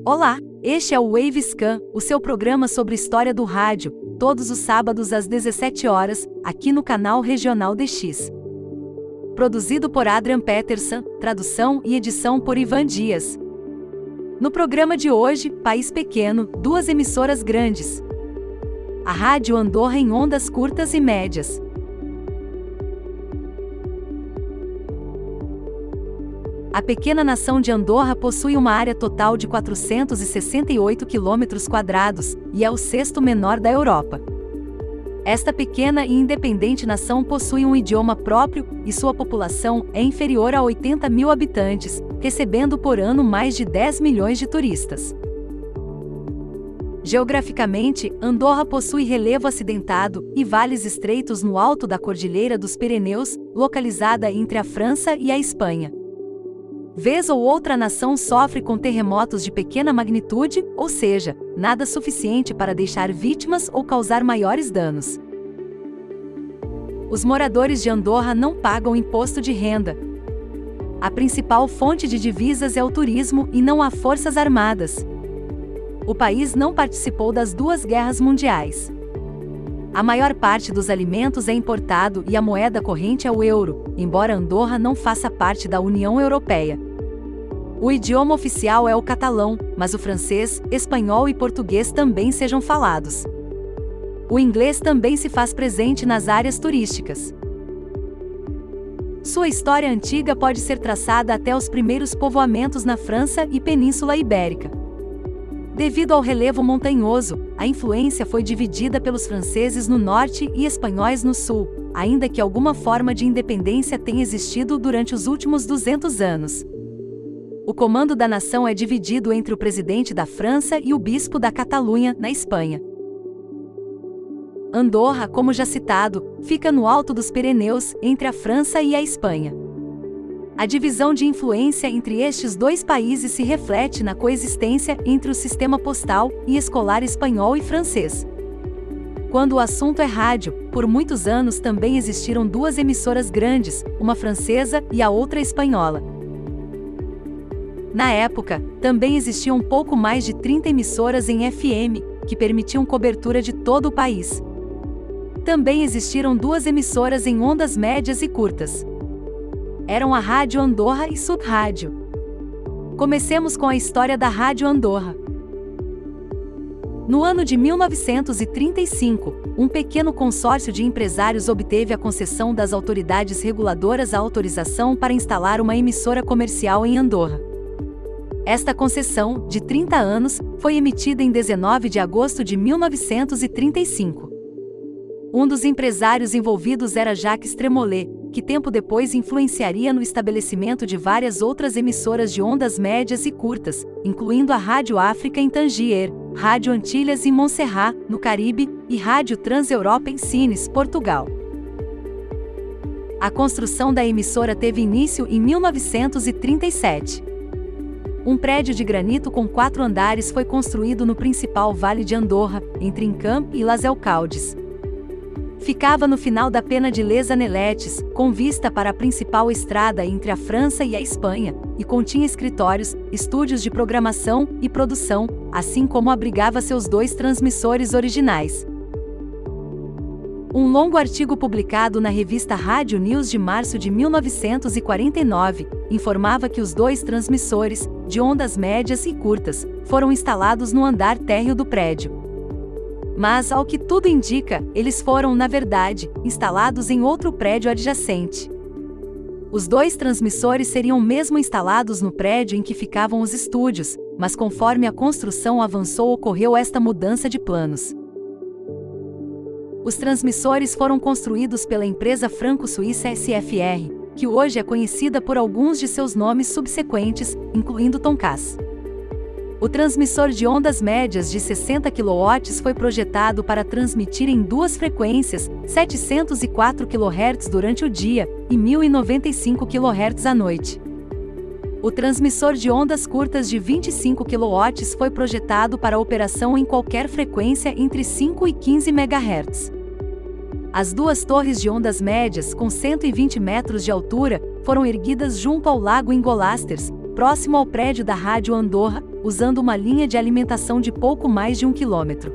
Olá, este é o Wavescan, o seu programa sobre história do rádio, todos os sábados às 17 horas, aqui no canal Regional DX. Produzido por Adrian Peterson, tradução e edição por Ivan Dias. No programa de hoje, país pequeno, duas emissoras grandes. A Rádio Andorra em ondas curtas e médias. A pequena nação de Andorra possui uma área total de 468 km² e é o sexto menor da Europa. Esta pequena e independente nação possui um idioma próprio e sua população é inferior a 80 mil habitantes, recebendo por ano mais de 10 milhões de turistas. Geograficamente, Andorra possui relevo acidentado e vales estreitos no alto da Cordilheira dos Pirineus, localizada entre a França e a Espanha. Vez ou outra a nação sofre com terremotos de pequena magnitude, ou seja, nada suficiente para deixar vítimas ou causar maiores danos. Os moradores de Andorra não pagam imposto de renda. A principal fonte de divisas é o turismo e não há forças armadas. O país não participou das duas guerras mundiais. A maior parte dos alimentos é importado e a moeda corrente é o euro, embora Andorra não faça parte da União Europeia. O idioma oficial é o catalão, mas o francês, espanhol e português também sejam falados. O inglês também se faz presente nas áreas turísticas. Sua história antiga pode ser traçada até os primeiros povoamentos na França e Península Ibérica. Devido ao relevo montanhoso, a influência foi dividida pelos franceses no norte e espanhóis no sul, ainda que alguma forma de independência tenha existido durante os últimos 200 anos. O comando da nação é dividido entre o presidente da França e o bispo da Catalunha, na Espanha. Andorra, como já citado, fica no alto dos Pirineus, entre a França e a Espanha. A divisão de influência entre estes dois países se reflete na coexistência entre o sistema postal e escolar espanhol e francês. Quando o assunto é rádio, por muitos anos também existiram duas emissoras grandes, uma francesa e a outra espanhola. Na época, também existiam pouco mais de 30 emissoras em FM, que permitiam cobertura de todo o país. Também existiram duas emissoras em ondas médias e curtas. Eram a Rádio Andorra e Sud Rádio. Comecemos com a história da Rádio Andorra. No ano de 1935, um pequeno consórcio de empresários obteve a concessão das autoridades reguladoras a autorização para instalar uma emissora comercial em Andorra. Esta concessão, de 30 anos, foi emitida em 19 de agosto de 1935. Um dos empresários envolvidos era Jacques Tremollet, que tempo depois influenciaria no estabelecimento de várias outras emissoras de ondas médias e curtas, incluindo a Rádio África em Tangier, Rádio Antilhas em Montserrat, no Caribe, e Rádio Trans-Europa em Sines, Portugal. A construção da emissora teve início em 1937. Um prédio de granito com 4 andares foi construído no principal vale de Andorra, entre Encamp e Las Alcaldes. Ficava no final da pena de Les Anelettes, com vista para a principal estrada entre a França e a Espanha, e continha escritórios, estúdios de programação e produção, assim como abrigava seus 2 transmissores originais. Um longo artigo publicado na revista Rádio News de março de 1949, informava que os 2 transmissores, de ondas médias e curtas, foram instalados no andar térreo do prédio. Mas, ao que tudo indica, eles foram, na verdade, instalados em outro prédio adjacente. Os 2 transmissores seriam mesmo instalados no prédio em que ficavam os estúdios, mas conforme a construção avançou ocorreu esta mudança de planos. Os transmissores foram construídos pela empresa franco-suíça SFR, que hoje é conhecida por alguns de seus nomes subsequentes, incluindo Toncas. O transmissor de ondas médias de 60 kW foi projetado para transmitir em 2 frequências, 704 kHz durante o dia e 1095 kHz à noite. O transmissor de ondas curtas de 25 kW foi projetado para operação em qualquer frequência entre 5 e 15 MHz. As 2 torres de ondas médias, com 120 metros de altura, foram erguidas junto ao lago Ingolasters, próximo ao prédio da Rádio Andorra, usando uma linha de alimentação de pouco mais de 1 quilômetro.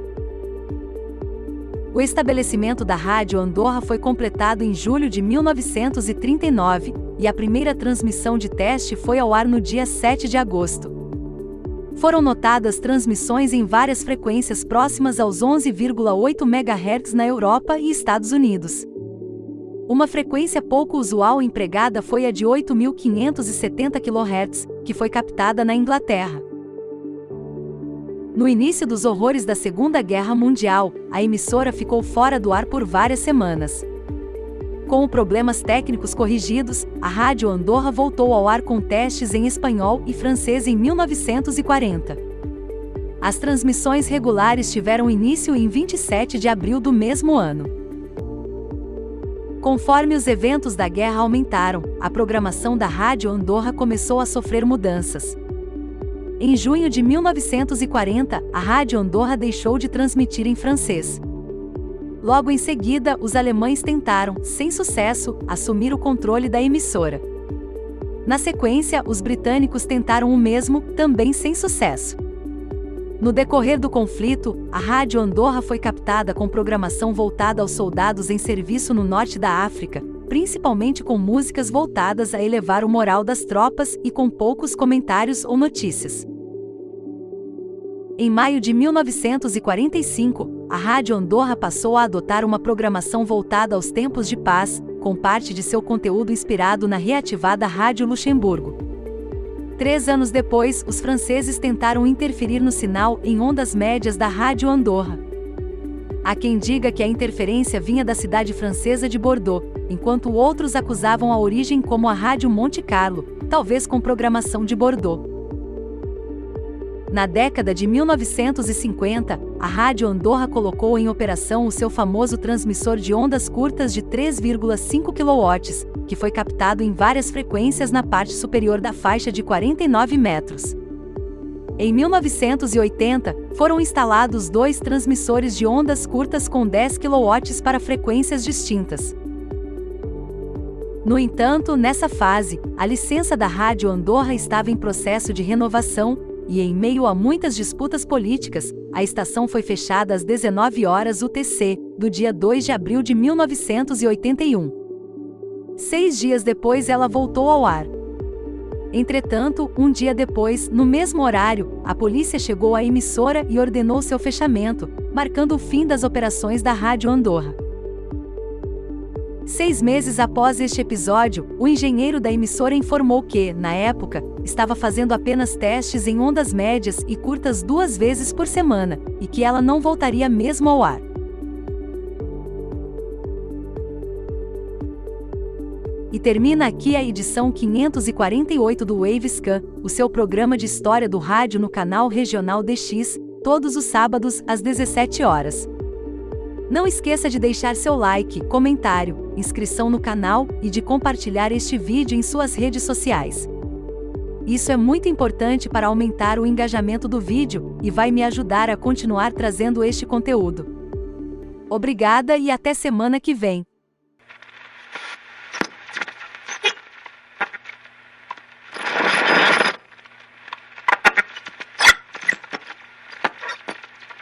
O estabelecimento da Rádio Andorra foi completado em julho de 1939, e a primeira transmissão de teste foi ao ar no dia 7 de agosto. Foram notadas transmissões em várias frequências próximas aos 11,8 MHz na Europa e Estados Unidos. Uma frequência pouco usual empregada foi a de 8.570 kHz, que foi captada na Inglaterra. No início dos horrores da Segunda Guerra Mundial, a emissora ficou fora do ar por várias semanas. Com problemas técnicos corrigidos, a Rádio Andorra voltou ao ar com testes em espanhol e francês em 1940. As transmissões regulares tiveram início em 27 de abril do mesmo ano. Conforme os eventos da guerra aumentaram, a programação da Rádio Andorra começou a sofrer mudanças. Em junho de 1940, a Rádio Andorra deixou de transmitir em francês. Logo em seguida, os alemães tentaram, sem sucesso, assumir o controle da emissora. Na sequência, os britânicos tentaram o mesmo, também sem sucesso. No decorrer do conflito, a Rádio Andorra foi captada com programação voltada aos soldados em serviço no norte da África, principalmente com músicas voltadas a elevar o moral das tropas e com poucos comentários ou notícias. Em maio de 1945, a Rádio Andorra passou a adotar uma programação voltada aos tempos de paz, com parte de seu conteúdo inspirado na reativada Rádio Luxemburgo. 3 anos depois, os franceses tentaram interferir no sinal em ondas médias da Rádio Andorra. Há quem diga que a interferência vinha da cidade francesa de Bordeaux, enquanto outros acusavam a origem como a Rádio Monte Carlo, talvez com programação de Bordeaux. Na década de 1950, a Rádio Andorra colocou em operação o seu famoso transmissor de ondas curtas de 3,5 kW, que foi captado em várias frequências na parte superior da faixa de 49 metros. Em 1980, foram instalados 2 transmissores de ondas curtas com 10 kW para frequências distintas. No entanto, nessa fase, a licença da Rádio Andorra estava em processo de renovação, e em meio a muitas disputas políticas, a estação foi fechada às 19 horas UTC, do dia 2 de abril de 1981. 6 dias depois ela voltou ao ar. Entretanto, um dia depois, no mesmo horário, a polícia chegou à emissora e ordenou seu fechamento, marcando o fim das operações da Rádio Andorra. 6 meses após este episódio, o engenheiro da emissora informou que, na época, estava fazendo apenas testes em ondas médias e curtas 2 vezes por semana, e que ela não voltaria mesmo ao ar. E termina aqui a edição 548 do Wavescan, o seu programa de história do rádio no canal Regional DX, todos os sábados às 17 horas. Não esqueça de deixar seu like, comentário, inscrição no canal e de compartilhar este vídeo em suas redes sociais. Isso é muito importante para aumentar o engajamento do vídeo e vai me ajudar a continuar trazendo este conteúdo. Obrigada e até semana que vem!